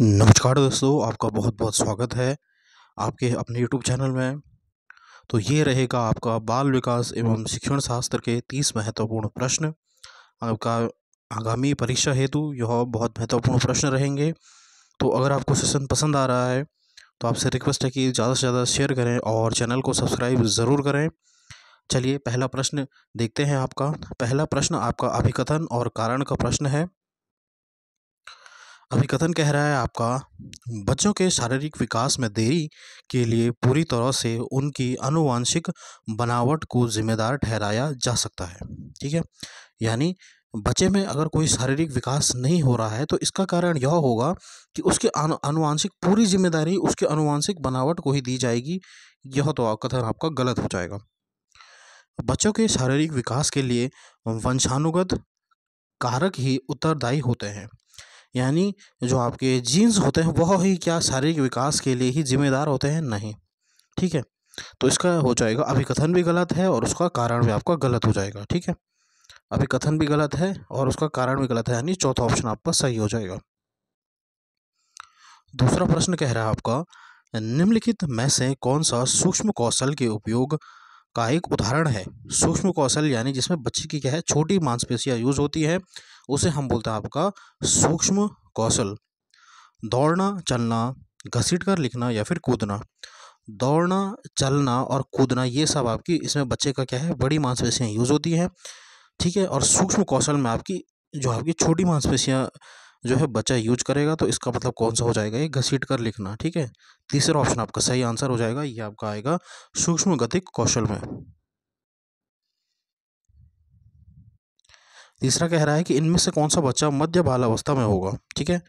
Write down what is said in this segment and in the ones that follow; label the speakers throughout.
Speaker 1: नमस्कार दोस्तों, आपका बहुत बहुत स्वागत है आपके अपने यूट्यूब चैनल में। तो ये रहेगा आपका बाल विकास एवं शिक्षण शास्त्र के 30 महत्वपूर्ण प्रश्न। आपका आगामी परीक्षा हेतु यह बहुत महत्वपूर्ण प्रश्न रहेंगे। तो अगर आपको सेशन पसंद आ रहा है तो आपसे रिक्वेस्ट है कि ज़्यादा से ज़्यादा शेयर करें और चैनल को सब्सक्राइब ज़रूर करें। चलिए पहला प्रश्न देखते हैं। आपका पहला प्रश्न आपका अभिकथन और कारण का प्रश्न है। अभिकथन कह रहा है आपका, बच्चों के शारीरिक विकास में देरी के लिए पूरी तरह से उनकी आनुवांशिक बनावट को जिम्मेदार ठहराया जा सकता है। ठीक है, यानी बच्चे में अगर कोई शारीरिक विकास नहीं हो रहा है तो इसका कारण यह होगा कि उसके आनुवांशिक पूरी जिम्मेदारी उसके आनुवांशिक बनावट को ही दी जाएगी। यह तो कथन आपका गलत हो जाएगा। बच्चों के शारीरिक विकास के लिए वंशानुगत कारक ही उत्तरदायी होते हैं, यानी जो आपके जीन्स होते हैं वह ही क्या शारीरिक विकास के लिए ही जिम्मेदार होते हैं? नहीं। ठीक है, तो इसका हो जाएगा अभिकथन भी गलत है और उसका कारण भी आपका गलत हो जाएगा। ठीक है, अभिकथन भी गलत है और उसका कारण भी गलत है, यानी चौथा ऑप्शन आपका सही हो जाएगा। दूसरा प्रश्न कह रहा है आपका, निम्नलिखित में से कौन सा सूक्ष्म कौशल के उपयोग का एक उदाहरण है? सूक्ष्म कौशल यानी जिसमें बच्चे की क्या है, छोटी मांसपेशियां यूज होती है, उसे हम बोलते हैं आपका सूक्ष्म कौशल। दौड़ना, चलना, घसीट कर लिखना या फिर कूदना। दौड़ना, चलना और कूदना ये सब आपकी इसमें बच्चे का क्या है, बड़ी मांसपेशियां यूज होती हैं। ठीक है, और सूक्ष्म कौशल में आपकी जो आपकी छोटी मांसपेशियां जो है बच्चा यूज करेगा, तो इसका मतलब कौन सा हो जाएगा, ये घसीट कर लिखना। ठीक है, तीसरा ऑप्शन आपका सही आंसर हो जाएगा, ये आपका आएगा सूक्ष्म गतिक कौशल में। तीसरा कह रहा है कि इनमें से कौन सा बच्चा मध्य बाल अवस्था में होगा? ठीक है,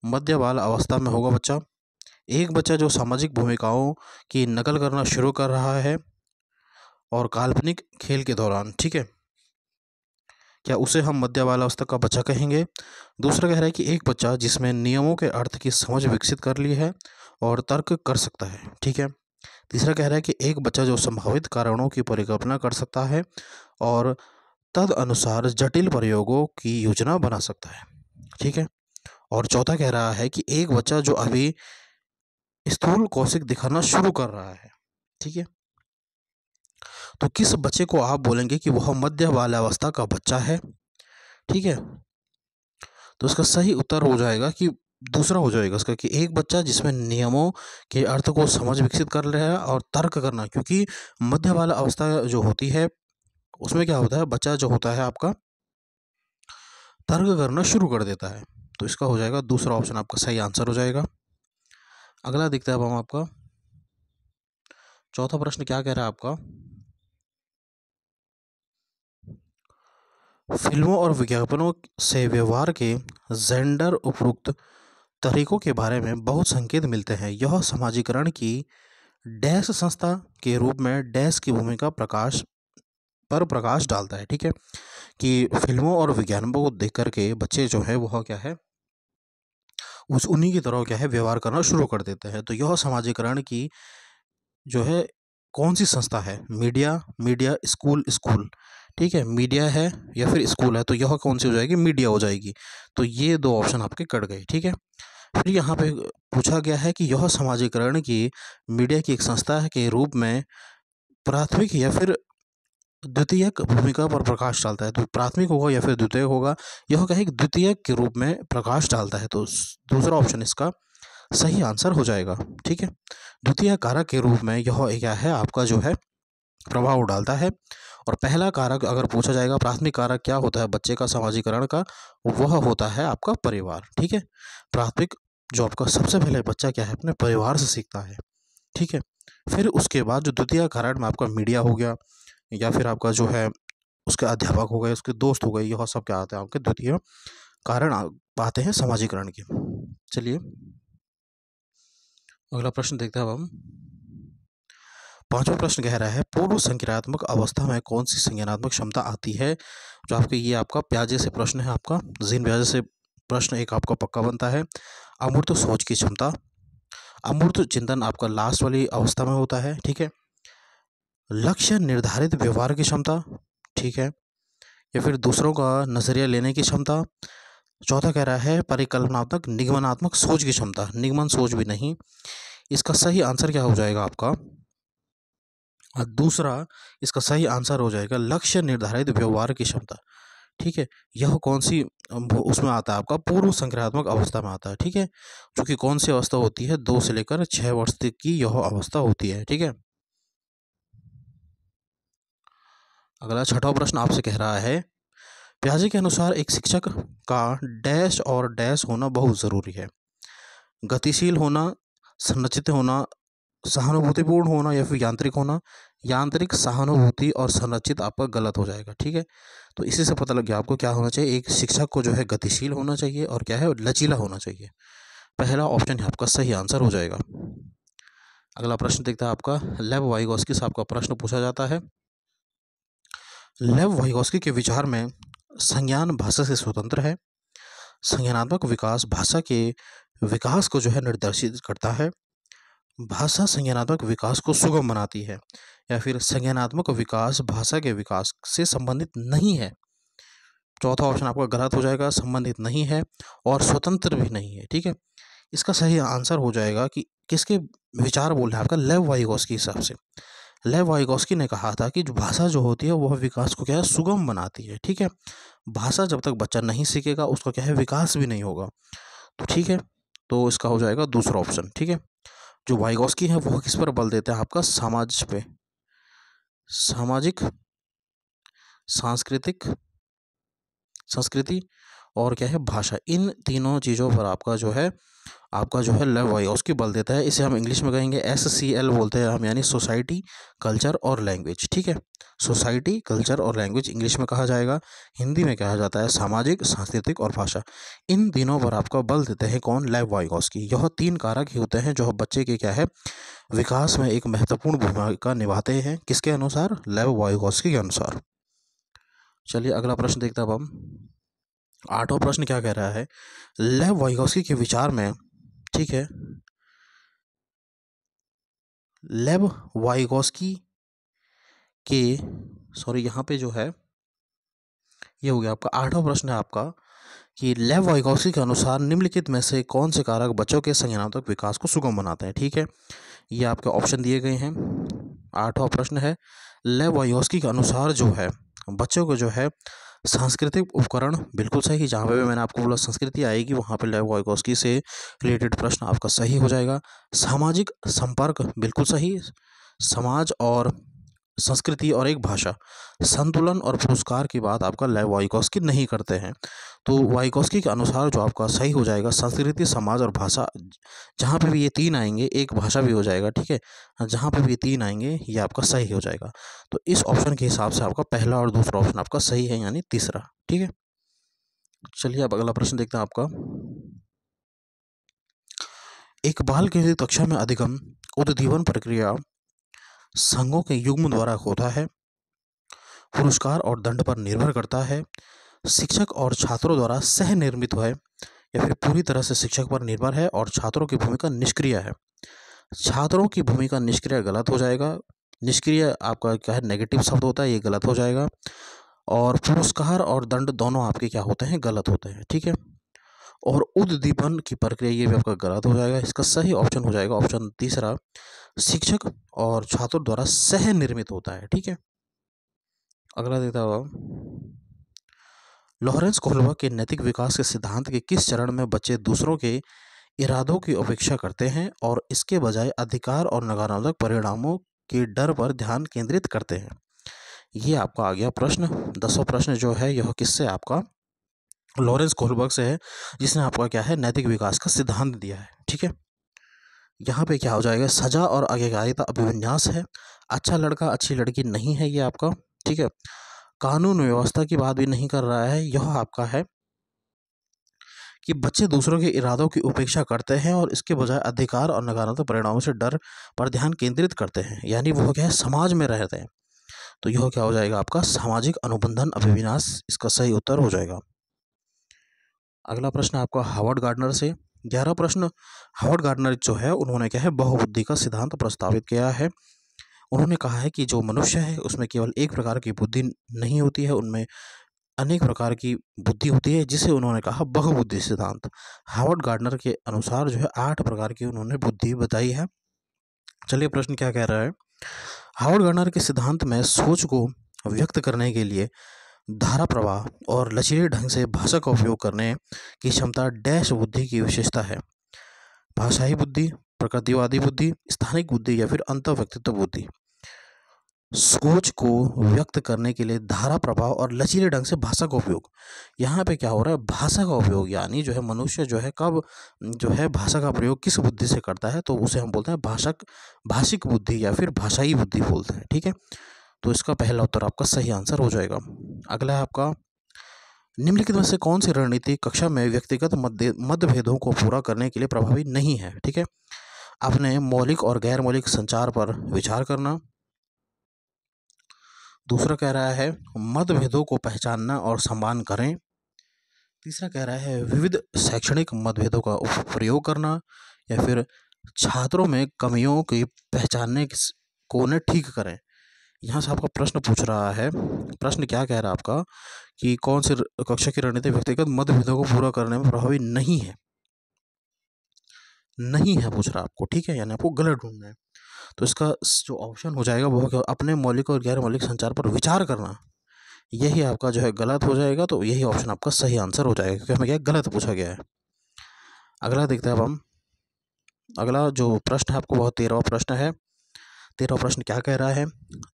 Speaker 1: मध्य बाल अवस्था में होगा बच्चा एक बच्चा जो सामाजिक भूमिकाओं की नकल करना शुरू कर रहा है और काल्पनिक खेल के दौरान। ठीक है, क्या उसे हम मध्य बाल अवस्था का बच्चा कहेंगे? दूसरा कह रहा है कि एक बच्चा जिसमें नियमों के अर्थ की समझ विकसित कर ली है और तर्क कर सकता है। ठीक है, तीसरा कह रहा है कि एक बच्चा जो संभावित कारणों की परिकल्पना कर सकता है और तद अनुसार जटिल प्रयोगों की योजना बना सकता है। ठीक है, और चौथा कह रहा है कि एक बच्चा जो अभी स्थूल कौशिक दिखाना शुरू कर रहा है। ठीक है, तो किस बच्चे को आप बोलेंगे कि वह मध्य बाल्यावस्था का बच्चा है? ठीक है, तो इसका सही उत्तर हो जाएगा कि दूसरा हो जाएगा इसका, कि एक बच्चा जिसमें नियमों के अर्थ को समझ विकसित कर रहा है और तर्क करना, क्योंकि मध्य बाल अवस्था जो होती है उसमें क्या होता है, बच्चा जो होता है आपका तर्क करना शुरू कर देता है। तो इसका हो जाएगा दूसरा ऑप्शन आपका सही आंसर हो जाएगा। अगला देखते हैं अब हम आपका चौथा प्रश्न क्या कह रहा है आपका, फिल्मों और विज्ञापनों से व्यवहार के जेंडर उपयुक्त तरीकों के बारे में बहुत संकेत मिलते हैं। यह समाजीकरण की डैश संस्था के रूप में डैश की भूमिका प्रकाश डालता है। ठीक है, कि फिल्मों और विज्ञापनों को देख करके बच्चे जो है वह क्या है, उस उन्हीं की तरह क्या है व्यवहार करना शुरू कर देते हैं। तो यह समाजीकरण की जो है कौन सी संस्था है? Media, school. ठीक है, मीडिया है या फिर स्कूल है, तो यह कौन सी हो जाएगी, मीडिया हो जाएगी। तो ये दो ऑप्शन आपके कट गए। ठीक है, फिर यहाँ पे पूछा गया है कि यह समाजीकरण की मीडिया की एक संस्था के रूप में प्राथमिक या फिर द्वितीयक भूमिका पर प्रकाश डालता है। तो प्राथमिक होगा या फिर द्वितीयक होगा, यह क्या है कि द्वितीयक के रूप में प्रकाश डालता है। तो दूसरा ऑप्शन इसका सही आंसर हो जाएगा। ठीक है, द्वितीय कारक के रूप में यह क्या है आपका जो है प्रभाव डालता है। और पहला कारक अगर पूछा जाएगा प्राथमिक कारक क्या होता है बच्चे का समाजीकरण का, वह होता है आपका परिवार। ठीक है, प्राथमिक जो आपका सबसे पहले बच्चा क्या है अपने परिवार से सीखता है। ठीक है, फिर उसके बाद जो द्वितीय कारण में आपका मीडिया हो गया या फिर आपका जो है उसके अध्यापक हो गए, उसके दोस्त हो गए, यह सब क्या आते हैं आपके द्वितीय कारण आते हैं समाजीकरण के। चलिए अगला प्रश्न देखते हैं अब हम। पांचवा प्रश्न कह रहा है, पूर्व संज्ञानात्मक अवस्था में कौन सी संज्ञानात्मक क्षमता आती है? जो आपके ये आपका प्याजे से प्रश्न है, आपका जीन प्याजे से प्रश्न एक आपका पक्का बनता है। अमूर्त सोच की क्षमता, अमूर्त चिंतन आपका लास्ट वाली अवस्था में होता है। ठीक है, लक्ष्य निर्धारित व्यवहार की क्षमता। ठीक है, या फिर दूसरों का नजरिया लेने की क्षमता, चौथा कह रहा है परिकल्पनात्मक निगमनात्मक सोच की क्षमता, निगमन सोच भी नहीं। इसका सही आंसर क्या हो जाएगा आपका? दूसरा इसका सही आंसर हो जाएगा लक्ष्य निर्धारित व्यवहार की क्षमता। ठीक है, यह कौन सी उसमें आता है आपका? पूर्व संक्रियात्मक अवस्था में आता है। ठीक है, जो कि कौन सी अवस्था होती है? 2 से लेकर 6 वर्ष तक की यह अवस्था होती है। ठीक है, अगला छठा प्रश्न आपसे कह रहा है पियाजे के अनुसार एक शिक्षक का डैश और डैश होना बहुत जरूरी है। गतिशील होना, संरचित होना, सहानुभूतिपूर्ण होना या फिर यांत्रिक होना। यांत्रिक, सहानुभूति और संरचित आपका गलत हो जाएगा। ठीक है, तो इसी से पता लग गया आपको क्या होना चाहिए। एक शिक्षक को जो है गतिशील होना चाहिए और क्या है, लचीला होना चाहिए। पहला ऑप्शन आपका सही आंसर हो जाएगा। अगला प्रश्न देखता है आपका लेव वाइगोस्की से आपका प्रश्न पूछा जाता है। लेव वाइगोस्की के विचार में संज्ञान भाषा से स्वतंत्र है। संज्ञानात्मक विकास भाषा के विकास को जो है निर्देशित करता है। भाषा संज्ञानात्मक विकास को सुगम बनाती है, या फिर संज्ञानात्मक विकास भाषा के विकास से संबंधित नहीं है। चौथा ऑप्शन आपका गलत हो जाएगा, संबंधित नहीं है और स्वतंत्र भी नहीं है। ठीक है, इसका सही आंसर हो जाएगा कि किसके विचार बोल रहे हैं आपका? लेव वाइगोस्की के हिसाब से। लेव वाइगोस्की ने कहा था कि जो भाषा जो होती है वह विकास को क्या है, सुगम बनाती है। ठीक है, भाषा जब तक बच्चा नहीं सीखेगा उसका क्या है, विकास भी नहीं होगा। तो ठीक है, तो इसका हो जाएगा दूसरा ऑप्शन। ठीक है, जो वाइगोस्की है वह किस पर बल देते हैं आपका? समाज पे, सामाजिक, सांस्कृतिक, संस्कृति और क्या है, भाषा। इन तीनों चीज़ों पर आपका जो है लेव वाइगोस्की बल देता है। इसे हम इंग्लिश में कहेंगे SCL बोलते हैं हम, यानी सोसाइटी, कल्चर और लैंग्वेज। ठीक है, सोसाइटी, कल्चर और लैंग्वेज इंग्लिश में कहा जाएगा। हिंदी में कहा जाता है सामाजिक, सांस्कृतिक और भाषा। इन तीनों पर आपका बल देते हैं कौन? लेव वाइगोस्की। यह 3 कारक ही होते हैं जो बच्चे के क्या है, विकास में एक महत्वपूर्ण भूमिका निभाते हैं। किसके अनुसार? लेव वाइगोस्की के अनुसार। चलिए अगला प्रश्न देखते हैं अब हम। 8वां प्रश्न क्या कह रहा है? लेव वाइगोस्की के विचार में, ठीक है, लेव वाइगोस्की के, सॉरी यहाँ पे जो है ये हो गया आपका 8वां प्रश्न है आपका कि लेव वाइगोस्की के अनुसार निम्नलिखित में से कौन से कारक बच्चों के संज्ञानात्मक विकास को सुगम बनाते हैं। ठीक है, ये आपके ऑप्शन दिए गए हैं। 8वां प्रश्न है लेव वाइगोस्की के अनुसार जो है बच्चों को जो है सांस्कृतिक उपकरण, बिल्कुल सही। जहाँ पे भी मैंने आपको बोला संस्कृति आएगी वहाँ पे लेव वाइगोस्की से रिलेटेड प्रश्न आपका सही हो जाएगा। सामाजिक संपर्क, बिल्कुल सही। समाज और संस्कृति और एक भाषा, संतुलन और पुरस्कार की बात आपका लेव वाइगोस्की नहीं करते हैं। तो वाइगोस्की के अनुसार जो आपका सही हो जाएगा संस्कृति, समाज और भाषा। जहाँ पे भी ये 3 आएंगे, एक भाषा भी हो जाएगा। ठीक है, जहाँ पे भी ये 3 आएंगे ये आपका सही हो जाएगा। तो इस ऑप्शन के हिसाब से आपका पहला और दूसरा ऑप्शन आपका सही है, यानी तीसरा। ठीक है, चलिए अब अगला प्रश्न देखते हैं आपका। एक बाल केंद्रित कक्षा में अधिगम उद्दीपन प्रक्रिया संघों के युग्म द्वारा होता है, पुरस्कार और दंड पर निर्भर करता है, शिक्षक और छात्रों द्वारा सह निर्मित है, या फिर पूरी तरह से शिक्षक पर निर्भर है और छात्रों की भूमिका निष्क्रिय है। छात्रों की भूमिका निष्क्रिय गलत हो जाएगा। निष्क्रिय आपका क्या है, नेगेटिव शब्द होता है, ये गलत हो जाएगा। और पुरस्कार और दंड दोनों आपके क्या होते हैं, गलत होते हैं। ठीक है, और उद्दीपन की प्रक्रिया ये भी आपका गलत हो जाएगा। इसका सही ऑप्शन हो जाएगा ऑप्शन तीसरा, शिक्षक और छात्रों द्वारा सह निर्मित होता है। ठीक है, अगला देता हुआ लॉरेंस कोहलबर्ग के नैतिक विकास के सिद्धांत के किस चरण में बच्चे दूसरों के इरादों की उपेक्षा करते हैं और इसके बजाय अधिकार और नकारात्मक परिणामों के डर पर ध्यान केंद्रित करते हैं? ये आपका आ गया प्रश्न। 10वां प्रश्न जो है यह किससे? आपका लॉरेंस कोहलबर्ग से है, जिसने आपका क्या है, नैतिक विकास का सिद्धांत दिया है। ठीक है, यहाँ पे क्या हो जाएगा, सजा और आज्ञाकारिता अभिविन्यास है। अच्छा लड़का अच्छी लड़की नहीं है ये आपका। ठीक है, कानून व्यवस्था की बात भी नहीं कर रहा है। यह आपका है कि बच्चे दूसरों के इरादों की उपेक्षा करते हैं और इसके बजाय अधिकार और नकारात्मक परिणामों से डर पर ध्यान केंद्रित करते हैं, यानी वो क्या है, समाज में रहते हैं। तो यह क्या हो जाएगा आपका, सामाजिक अनुबंधन अभिविन्यास इसका सही उत्तर हो जाएगा। अगला प्रश्न आपका हावर्ड गार्डनर से। 11वां प्रश्न, हावर्ड गार्डनर जो है उन्होंने क्या है, बहुबुद्धि का सिद्धांत प्रस्तावित किया है। उन्होंने कहा है कि जो मनुष्य है उसमें केवल एक प्रकार की बुद्धि नहीं होती है, उनमें अनेक प्रकार की बुद्धि होती है, जिसे उन्होंने कहा बहुबुद्धि सिद्धांत। हार्वर्ड गार्डनर के अनुसार जो है 8 प्रकार की उन्होंने बुद्धि बताई है। चलिए प्रश्न क्या कह रहा है। हार्वर्ड गार्डनर के सिद्धांत में सोच को व्यक्त करने के लिए धारा प्रवाह और लचीले ढंग से भाषा का उपयोग करने की क्षमता डैश बुद्धि की विशेषता है। भाषाई बुद्धि, प्रकृतिवादी बुद्धि, स्थानिक बुद्धि या फिर अंतःव्यक्तित्व बुद्धि। सोच को व्यक्त करने के लिए धारा प्रभाव और लचीले ढंग से भाषा का उपयोग। यहाँ पे क्या हो रहा है, भाषा का उपयोग, यानी जो है मनुष्य जो है कब जो है भाषा का प्रयोग किस बुद्धि से करता है, तो उसे हम बोलते हैं भाषिक बुद्धि या फिर भाषाई बुद्धि बोलते हैं। ठीक है, तो इसका पहला उत्तर आपका सही आंसर हो जाएगा। अगला है आपका, निम्नलिखित में से कौन सी रणनीति कक्षा में व्यक्तिगत मतभेदों को पूरा करने के लिए प्रभावी नहीं है। ठीक है, आपने मौलिक और गैर मौलिक संचार पर विचार करना। दूसरा कह रहा है मतभेदों को पहचानना और सम्मान करें। तीसरा कह रहा है विविध शैक्षणिक मतभेदों का प्रयोग करना, या फिर छात्रों में कमियों की पहचानने को उन्हें ठीक करें। यहाँ से आपका प्रश्न पूछ रहा है, प्रश्न क्या कह रहा है आपका कि कौन सी कक्षा की रणनीति व्यक्तिगत मतभेदों को पूरा करने में प्रभावी नहीं है, नहीं है पूछ रहा है आपको। ठीक है, यानी आपको गलत ढूंढना है। तो इसका जो ऑप्शन हो जाएगा वो क्या, अपने मौलिक और गैर मौलिक संचार पर विचार करना, यही आपका जो है गलत हो जाएगा। तो यही ऑप्शन आपका सही आंसर हो जाएगा, क्योंकि हमें क्या गलत पूछा गया है। अगला देखते हैं अब हम, अगला जो प्रश्न है आपको बहुत 13वां प्रश्न है। 13वां प्रश्न क्या कह रहा है,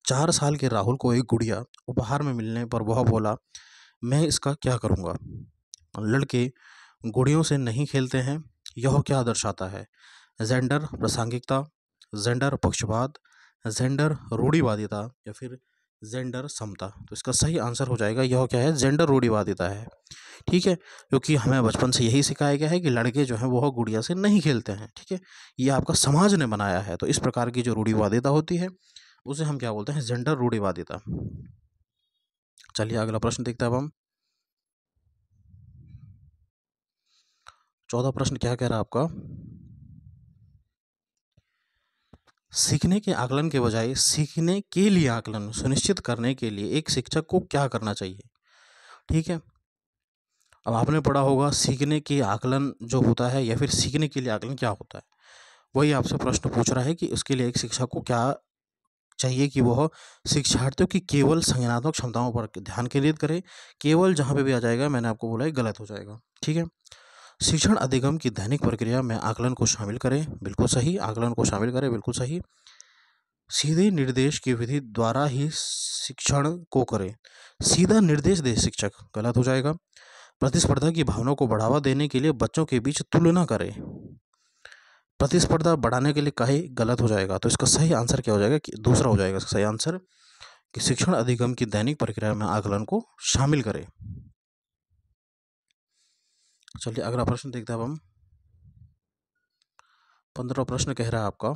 Speaker 1: 4 साल के राहुल को एक गुड़िया उपहार में मिलने पर वह बोला, मैं इसका क्या करूँगा। लड़के गुड़ियों से नहीं खेलते हैं, यह क्या दर्शाता है। जेंडर प्रासंगिकता, जेंडर पक्षपात, जेंडर रूढ़िवादिता या फिर जेंडर समता। तो इसका सही आंसर हो जाएगा, यह क्या है, जेंडर रूढ़िवादिता है। ठीक है, क्योंकि हमें बचपन से यही सिखाया गया है कि लड़के जो हैं वो गुड़िया से नहीं खेलते हैं। ठीक है, ये आपका समाज ने बनाया है। तो इस प्रकार की जो रूढ़िवादिता होती है उसे हम क्या बोलते हैं, जेंडर रूढ़िवादिता। चलिए अगला प्रश्न देखते हैं अब हम। 14 प्रश्न क्या कह रहा है आपका, सीखने के आकलन के बजाय सीखने के लिए आकलन सुनिश्चित करने के लिए एक शिक्षक को क्या करना चाहिए। ठीक है, अब आपने पढ़ा होगा सीखने के आकलन जो होता है या फिर सीखने के लिए आकलन क्या होता है, वही आपसे प्रश्न पूछ रहा है कि उसके लिए एक शिक्षक को क्या चाहिए कि वह शिक्षार्थियों की केवल संज्ञानात्मक क्षमताओं पर ध्यान केंद्रित करे। केवल जहाँ पे भी आ जाएगा मैंने आपको बोला है गलत हो जाएगा। ठीक है, शिक्षण अधिगम की दैनिक प्रक्रिया में आकलन को शामिल करें, बिल्कुल सही। आकलन को शामिल करें, बिल्कुल सही। सीधे निर्देश की विधि द्वारा ही शिक्षण को करें, सीधा निर्देश दे शिक्षक, गलत हो जाएगा। प्रतिस्पर्धा की भावना को बढ़ावा देने के लिए बच्चों के बीच तुलना करें, प्रतिस्पर्धा बढ़ाने के लिए कहे, गलत हो जाएगा। तो इसका सही आंसर क्या हो जाएगा कि दूसरा हो जाएगा इसका सही आंसर, कि शिक्षण अधिगम की दैनिक प्रक्रिया में आकलन को शामिल करें। चलिए अगला प्रश्न देखते हैं अब हम। 15वां प्रश्न कह रहा है आपका,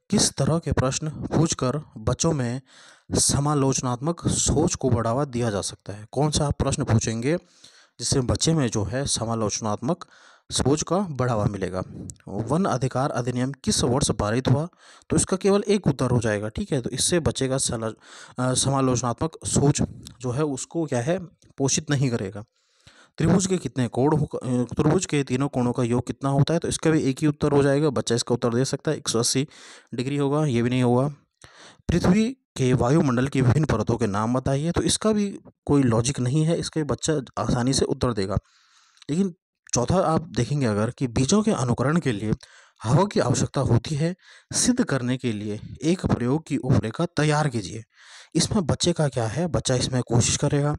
Speaker 1: किस तरह के प्रश्न पूछकर बच्चों में समालोचनात्मक सोच को बढ़ावा दिया जा सकता है। कौन सा आप प्रश्न पूछेंगे जिससे बच्चे में जो है समालोचनात्मक सोच का बढ़ावा मिलेगा। वन अधिकार अधिनियम किस वर्ष पारित हुआ, तो इसका केवल एक उत्तर हो जाएगा। ठीक है, तो इससे बच्चे का समालोचनात्मक सोच जो है उसको क्या है, पोषित नहीं करेगा। त्रिभुज के कितने कोण हो, त्रिभुज के तीनों कोणों का योग कितना होता है, तो इसका भी एक ही उत्तर हो जाएगा। बच्चा इसका उत्तर दे सकता है 180 डिग्री होगा, ये भी नहीं होगा। पृथ्वी के वायुमंडल की विभिन्न परतों के नाम बताइए, तो इसका भी कोई लॉजिक नहीं है, इसके बच्चा आसानी से उत्तर देगा। लेकिन चौथा आप देखेंगे अगर कि बीजों के अनुकरण के लिए हवा की आवश्यकता होती है, सिद्ध करने के लिए एक प्रयोग की रूपरेखा तैयार कीजिए। इसमें बच्चे का क्या है, बच्चा इसमें कोशिश करेगा,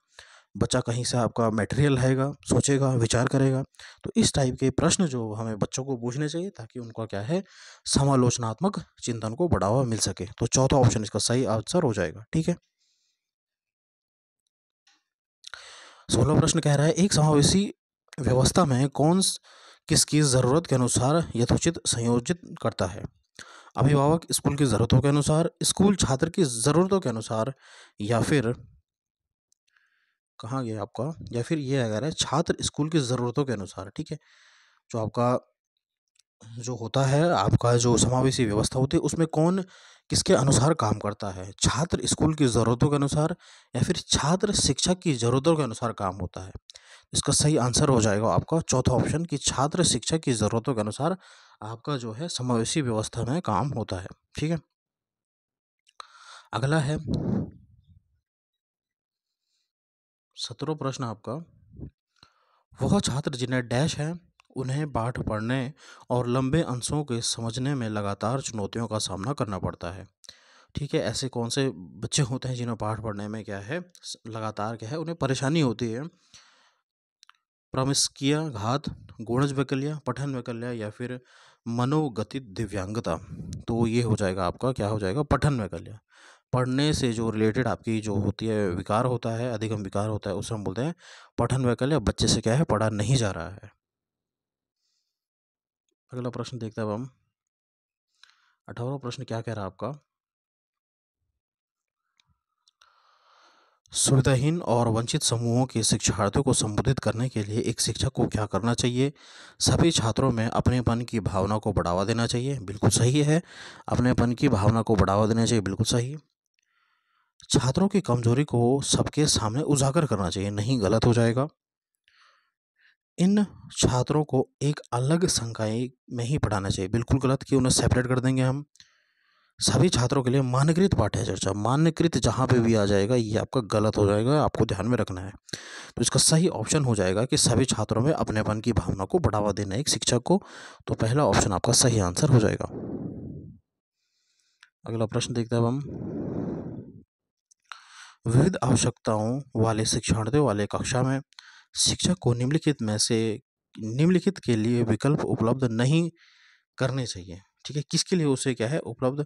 Speaker 1: बच्चा कहीं से आपका मटेरियल लाएगा, सोचेगा, विचार करेगा। तो इस टाइप के प्रश्न जो हमें बच्चों को पूछने चाहिए ताकि उनका क्या है, समालोचनात्मक चिंतन को बढ़ावा मिल सके। तो चौथा ऑप्शन इसका सही आंसर हो जाएगा। ठीक है, 16वां प्रश्न कह रहा है, एक समावेशी व्यवस्था में किसकी ज़रूरत के अनुसार यथोचित संयोजित करता है। अभिभावक स्कूल की ज़रूरतों के अनुसार, स्कूल छात्र की ज़रूरतों के अनुसार, या फिर कहाँ गया आपका, या फिर ये अगर है छात्र स्कूल की ज़रूरतों के अनुसार। ठीक है, जो आपका जो होता है, आपका जो समावेशी व्यवस्था होती है उसमें कौन किसके अनुसार काम करता है? छात्र स्कूल की ज़रूरतों के अनुसार या फिर छात्र शिक्षक की ज़रूरतों के अनुसार काम होता है? इसका सही आंसर हो जाएगा आपका चौथा ऑप्शन कि छात्र शिक्षक की ज़रूरतों के अनुसार आपका जो है समावेशी व्यवस्था में काम होता है। ठीक है? अगला है 17वां प्रश्न आपका, वह छात्र जिन्हें डैश है उन्हें पाठ पढ़ने और लंबे अंशों के समझने में लगातार चुनौतियों का सामना करना पड़ता है। ठीक है, ऐसे कौन से बच्चे होते हैं जिन्हें पाठ पढ़ने में क्या है लगातार क्या है उन्हें परेशानी होती है? प्रमिस्किया घात, गुणज वैकल्य, पठन वैकल्य या फिर मनोगतिक दिव्यांगता। तो ये हो जाएगा आपका क्या हो जाएगा? पठन वैकल्य। पढ़ने से जो रिलेटेड आपकी जो होती है विकार होता है, अधिगम विकार होता है, उसे हम बोलते हैं पठन वैकल्य। बच्चे से क्या है पढ़ा नहीं जा रहा है। अगला प्रश्न देखते हैं अब हम। 18वां प्रश्न क्या कह रहा है आपका, सुविधाहीन और वंचित समूहों के शिक्षार्थियों को संबोधित करने के लिए एक शिक्षक को क्या करना चाहिए? सभी छात्रों में अपनेपन की भावना को बढ़ावा देना चाहिए, बिल्कुल सही है। अपनेपन की भावना को बढ़ावा देना चाहिए, बिल्कुल सही। छात्रों की कमजोरी को सबके सामने उजागर करना चाहिए, नहीं, गलत हो जाएगा। इन छात्रों को एक अलग संकाय में ही पढ़ाना चाहिए, बिल्कुल गलत, कि उन्हें सेपरेट कर देंगे हम। सभी छात्रों के लिए मानकृत पाठ्य चर्चा, मानकृत जहाँ पे भी आ जाएगा ये आपका गलत हो जाएगा, आपको ध्यान में रखना है। तो इसका सही ऑप्शन हो जाएगा कि सभी छात्रों में अपनेपन की भावना को बढ़ावा देना एक शिक्षक को। तो पहला ऑप्शन आपका सही आंसर हो जाएगा। अगला प्रश्न देखते हैं अब हम। विविध आवश्यकताओं वाले शिक्षार्थियों वाले कक्षा में शिक्षक को निम्नलिखित के लिए विकल्प उपलब्ध नहीं करने चाहिए। ठीक है, किसके लिए उसे क्या है उपलब्ध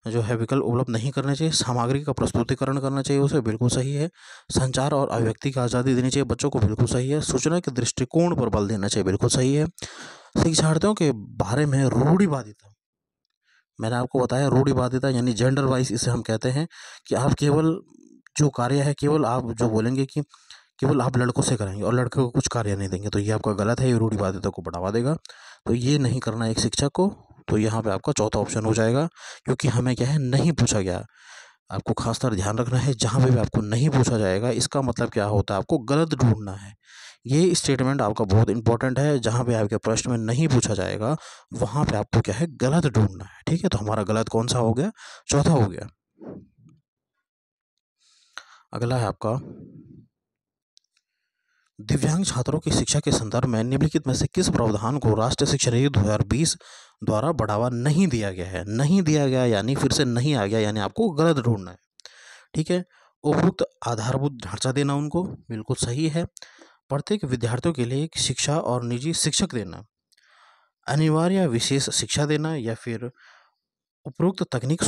Speaker 1: जो है विकल्प उपलब्ध नहीं करने चाहिए? सामग्री का प्रस्तुतिकरण करना चाहिए उसे, बिल्कुल सही है। संचार और अभिव्यक्ति की आज़ादी देनी चाहिए बच्चों को, बिल्कुल सही है। सूचना के दृष्टिकोण पर बल देना चाहिए, बिल्कुल सही है। शिक्षार्थियों के बारे में रूढ़िवादिता, मैंने आपको बताया रूढ़िवादिता यानी जेंडर वाइज इसे हम कहते हैं कि आप केवल जो कार्य है केवल आप जो बोलेंगे कि केवल आप लड़कों से कराएंगे और लड़कों को कुछ कार्य नहीं देंगे, तो ये आपका गलत है, ये रूढ़िवादिता को बढ़ावा देगा। तो ये नहीं करना एक शिक्षक को। तो यहाँ पे आपका चौथा ऑप्शन हो जाएगा, क्योंकि हमें क्या है नहीं पूछा गया। आपको खासकर ध्यान रखना है, जहाँ पे भी आपको नहीं पूछा जाएगा इसका मतलब क्या होता है, आपको गलत ढूंढना है। ये स्टेटमेंट आपका बहुत इंपॉर्टेंट है, जहाँ पे आपके प्रश्न में नहीं पूछा जाएगा वहाँ पे आपको क्या है गलत ढूंढना है। ठीक है, तो हमारा गलत कौन सा हो गया? चौथा हो गया। अगला है आपका, दिव्यांग छात्रों की शिक्षा के संदर्भ में निम्नलिखित में से किस प्रावधान को राष्ट्रीय शिक्षा नीति 2020 द्वारा बढ़ावा नहीं दिया गया है? नहीं दिया गया यानी फिर से नहीं आ गया, यानी आपको गलत ढूंढना है। ठीक है, उपयुक्त आधारभूत ढांचा देना उनको, बिल्कुल सही है। प्रत्येक विद्यार्थियों के लिए एक शिक्षा और निजी शिक्षक देना, अनिवार्य विशेष शिक्षा देना, या फिर उपरोक्त तकनीकी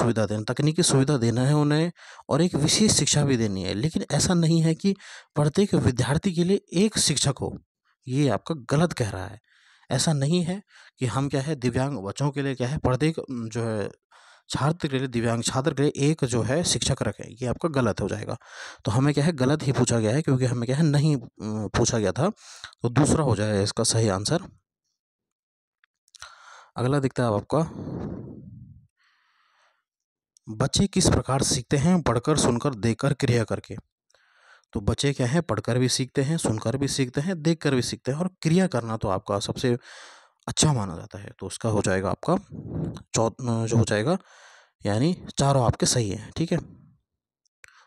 Speaker 1: सुविधा देना है उन्हें और एक विशेष शिक्षा भी देनी है। लेकिन ऐसा नहीं है कि प्रत्येक विद्यार्थी के लिए एक शिक्षक हो, ये आपका गलत कह रहा है। ऐसा नहीं है कि हम क्या है दिव्यांग बच्चों के लिए क्या है प्रत्येक जो है छात्र के लिए, दिव्यांग छात्र के लिए एक जो है शिक्षक रखें, ये आपका गलत हो जाएगा। तो हमें क्या है गलत ही पूछा गया है, क्योंकि हमें क्या है नहीं पूछा गया था। तो दूसरा हो जाएगा इसका सही आंसर। अगला दिखता है अब आपका, बच्चे किस प्रकार सीखते हैं? पढ़कर, सुनकर, देखकर, क्रिया करके। तो बच्चे क्या है पढ़कर भी सीखते हैं, सुनकर भी सीखते हैं, देखकर भी सीखते हैं, और क्रिया करना तो आपका सबसे अच्छा माना जाता है। तो उसका हो जाएगा आपका जो हो जाएगा, यानी चारों आपके सही हैं। ठीक है,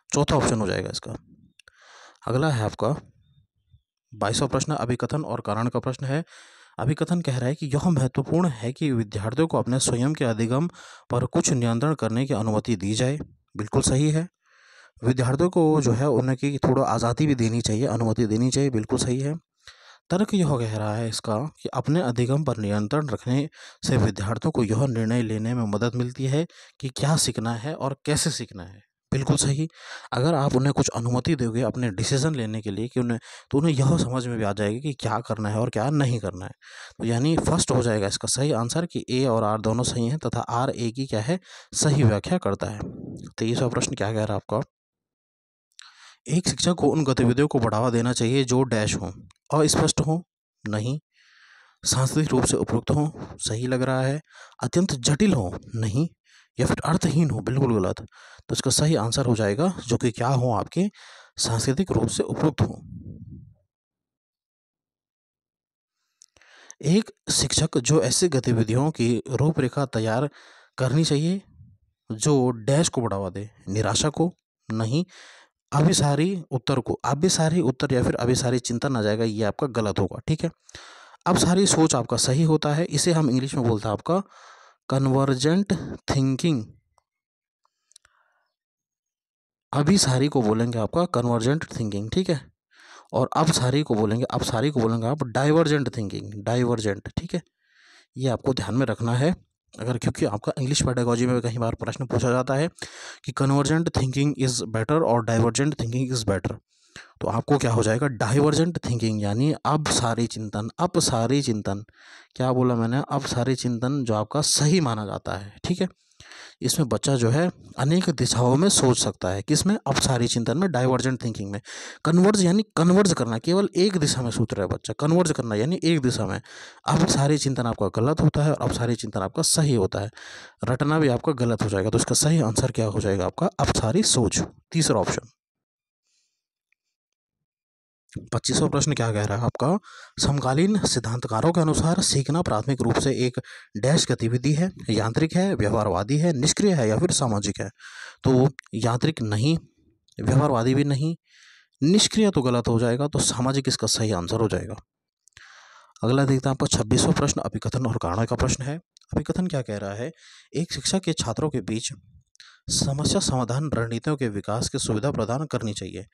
Speaker 1: चौथा ऑप्शन हो जाएगा इसका। अगला है आपका 22वां प्रश्न, अभिकथन और कारण का प्रश्न है। अभिकथन कह रहा है कि यह महत्वपूर्ण है कि विद्यार्थियों को अपने स्वयं के अधिगम पर कुछ नियंत्रण करने की अनुमति दी जाए, बिल्कुल सही है। विद्यार्थियों को जो है उनकी थोड़ा आज़ादी भी देनी चाहिए, अनुमति देनी चाहिए, बिल्कुल सही है। तर्क यह कह रहा है इसका कि अपने अधिगम पर नियंत्रण रखने से विद्यार्थियों को यह निर्णय लेने में मदद मिलती है कि क्या सीखना है और कैसे सीखना है, बिल्कुल सही। अगर आप उन्हें कुछ अनुमति दोगे अपने डिसीजन लेने के लिए कि उन्हें, तो उन्हें यह समझ में भी आ जाएगी कि क्या करना है और क्या नहीं करना है। तो यानी फर्स्ट हो जाएगा इसका सही आंसर कि ए और आर दोनों सही हैं तथा आर ए की क्या है सही व्याख्या करता है। 23वां प्रश्न क्या कह रहा है आपका, एक शिक्षक को उन गतिविधियों को बढ़ावा देना चाहिए जो डैश हों, अस्पष्ट हों, नहीं, सांस्कृतिक रूप से उपयुक्त हों, सही लग रहा है, अत्यंत जटिल हों, नहीं, या फिर अर्थहीन हो, बिल्कुल गलत। तो इसका सही आंसर हो जाएगा जो कि क्या हो, आपके सांस्कृतिक रूप से उपयुक्त हो। एक शिक्षक जो ऐसी गतिविधियों की रूपरेखा तैयार करनी चाहिए जो डैश को बढ़ावा दे, निराशा को नहीं, अभिसारी उत्तर को। अभिसारी उत्तर या फिर अभिसारी चिंतन आ जाएगा, ये आपका गलत होगा, ठीक है। अभिसारी सोच आपका सही होता है, इसे हम इंग्लिश में बोलते हैं आपका कन्वर्जेंट थिंकिंग। अभिसारी को बोलेंगे आपका कन्वर्जेंट थिंकिंग, ठीक है। और अपसारी को बोलेंगे आप डाइवर्जेंट थिंकिंग, डाइवर्जेंट, ठीक है। ये आपको ध्यान में रखना है, अगर क्योंकि आपका इंग्लिश पेडागोजी में कई बार प्रश्न पूछा जाता है कि कन्वर्जेंट थिंकिंग इज़ बेटर और डाइवर्जेंट थिंकिंग इज़ बेटर। तो आपको क्या हो जाएगा, डाइवर्जेंट थिंकिंग यानी अपसारी चिंतन। अपसारी चिंतन क्या बोला मैंने, अपसारी चिंतन जो आपका सही माना जाता है, ठीक है। इसमें बच्चा जो है अनेक दिशाओं में सोच सकता है, किसमें, अपसारी चिंतन में, डाइवर्जेंट थिंकिंग में। कन्वर्ज यानी कन्वर्ज करना, केवल एक दिशा में सोच रहा है बच्चा, कन्वर्ज करना यानी एक दिशा में। अपसारी चिंतन आपका गलत होता है और अपसारी चिंतन आपका सही होता है, रटना भी आपका गलत हो जाएगा। तो इसका सही आंसर क्या हो जाएगा आपका, अपसारी सोच, तीसरा ऑप्शन। 25वां प्रश्न क्या कह रहा है आपका, समकालीन सिद्धांतकारों के अनुसार सीखना प्राथमिक रूप से एक डैश गतिविधि है, यांत्रिक है, व्यवहारवादी है, निष्क्रिय है या फिर सामाजिक है। तो यांत्रिक नहीं, व्यवहारवादी भी नहीं, निष्क्रिय तो गलत हो जाएगा, तो सामाजिक इसका सही आंसर हो जाएगा। अगला देखते हैं आपका 26वां प्रश्न, अभिकथन और कारण का प्रश्न है। अभिकथन क्या कह रहा है, एक शिक्षक के छात्रों के बीच समस्या समाधान रणनीतियों के विकास की सुविधा प्रदान करनी चाहिए।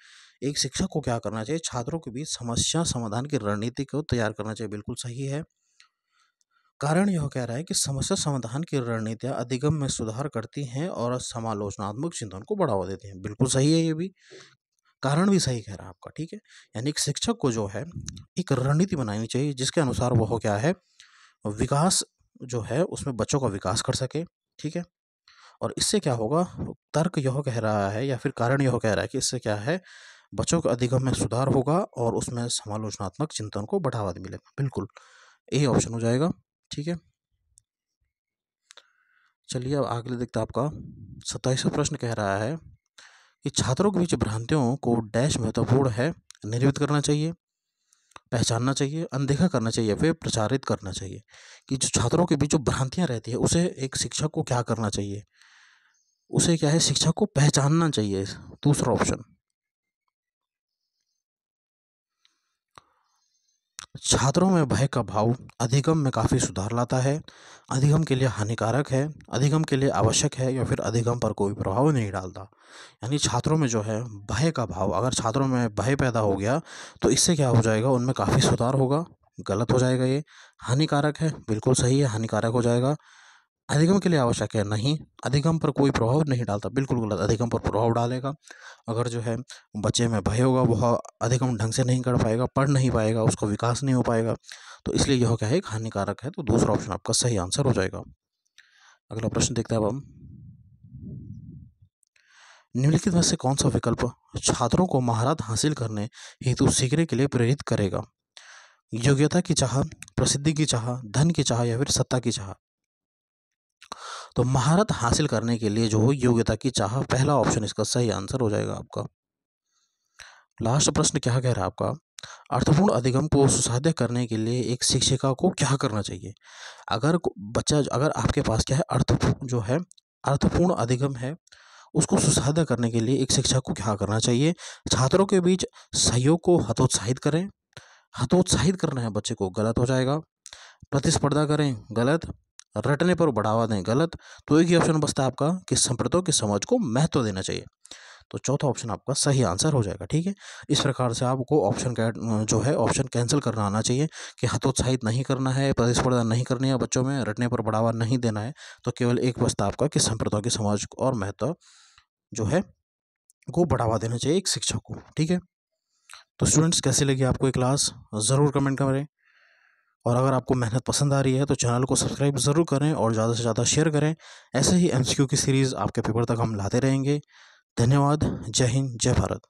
Speaker 1: एक शिक्षक को क्या करना चाहिए, छात्रों के बीच समस्या समाधान की रणनीति को तैयार करना चाहिए, बिल्कुल सही है। कारण यह कह रहा है कि समस्या समाधान की रणनीतियां अधिगम में सुधार करती हैं और समालोचनात्मक चिंतन को बढ़ावा देती हैं, बिल्कुल सही है ये भी। कारण भी सही कह रहा है आपका, ठीक है। यानी एक शिक्षक को जो है एक रणनीति बनानी चाहिए जिसके अनुसार वह क्या है, विकास जो है उसमें बच्चों का विकास कर सके, ठीक है। और इससे क्या होगा, तर्क यह कह रहा है या फिर कारण यह कह रहा है कि इससे क्या है, बच्चों के अधिगम में सुधार होगा और उसमें समालोचनात्मक चिंतन को बढ़ावा मिलेगा, बिल्कुल ए ऑप्शन हो जाएगा, ठीक है। चलिए अब आगे देखते हैं आपका 27वां प्रश्न कह रहा है कि छात्रों के बीच भ्रांतियों को डैश महत्वपूर्ण है, निर्मित करना चाहिए, पहचानना चाहिए, अनदेखा करना चाहिए, फिर प्रचारित करना चाहिए। कि जो छात्रों के बीच जो भ्रांतियां रहती है उसे एक शिक्षक को क्या करना चाहिए, उसे क्या है, शिक्षक को पहचानना चाहिए, दूसरा ऑप्शन। छात्रों में भय का भाव अधिगम में काफ़ी सुधार लाता है, अधिगम के लिए हानिकारक है, अधिगम के लिए आवश्यक है या फिर अधिगम पर कोई प्रभाव नहीं डालता। यानी छात्रों में जो है भय का भाव, अगर छात्रों में भय पैदा हो गया तो इससे क्या हो जाएगा, उनमें काफ़ी सुधार होगा, गलत हो जाएगा ये। हानिकारक है, बिल्कुल सही है, हानिकारक हो जाएगा। अधिगम के लिए आवश्यक है, नहीं, अधिगम पर कोई प्रभाव नहीं डालता, बिल्कुल गलत, अधिगम पर प्रभाव डालेगा। अगर जो है बच्चे में भय होगा, वह अधिगम ढंग से नहीं कर पाएगा, पढ़ नहीं पाएगा, उसका विकास नहीं हो पाएगा, तो इसलिए यह क्या है, एक हानिकारक है। तो दूसरा ऑप्शन आपका सही आंसर हो जाएगा। अगला प्रश्न देखते हैं अब हम, निम्नलिखित में से कौन सा विकल्प छात्रों को महारत हासिल करने हेतु सीखने के लिए प्रेरित करेगा, योग्यता की चाह, प्रसिद्धि की चाह, धन की चाह या फिर सत्ता की चाह। तो महारत हासिल करने के लिए जो योग्यता की चाह, पहला ऑप्शन इसका सही आंसर हो जाएगा आपका। लास्ट प्रश्न क्या कह रहा है आपका, अर्थपूर्ण अधिगम को सुसाध्य करने के लिए एक शिक्षिका को क्या करना चाहिए। अगर आपके पास क्या है, जो है अर्थपूर्ण अधिगम है, उसको सुसाध्य करने के लिए एक शिक्षक को क्या करना चाहिए, छात्रों के बीच सहयोग को हतोत्साहित करें, हतोत्साहित करना है बच्चे को, गलत हो जाएगा। प्रतिस्पर्धा करें, गलत। रटने पर बढ़ावा दें, गलत। तो एक ही ऑप्शन बचता है आपका कि संप्रदायों की समझ को महत्व देना चाहिए, तो चौथा ऑप्शन आपका सही आंसर हो जाएगा, ठीक है। इस प्रकार से आपको ऑप्शन जो है ऑप्शन कैंसिल करना आना चाहिए कि हतोत्साहित नहीं करना है, प्रतिस्पर्धा नहीं करनी है बच्चों में, रटने पर बढ़ावा नहीं देना है। तो केवल एक बचता आपका कि संप्रदायों की समाज और महत्व जो है को बढ़ावा देना चाहिए एक शिक्षक को, ठीक है। तो स्टूडेंट्स, कैसी लगी आपको ये क्लास, ज़रूर कमेंट करें। और अगर आपको मेहनत पसंद आ रही है तो चैनल को सब्सक्राइब ज़रूर करें और ज़्यादा से ज़्यादा शेयर करें। ऐसे ही एमसीक्यू की सीरीज़ आपके पेपर तक हम लाते रहेंगे। धन्यवाद। जय हिंद, जय भारत।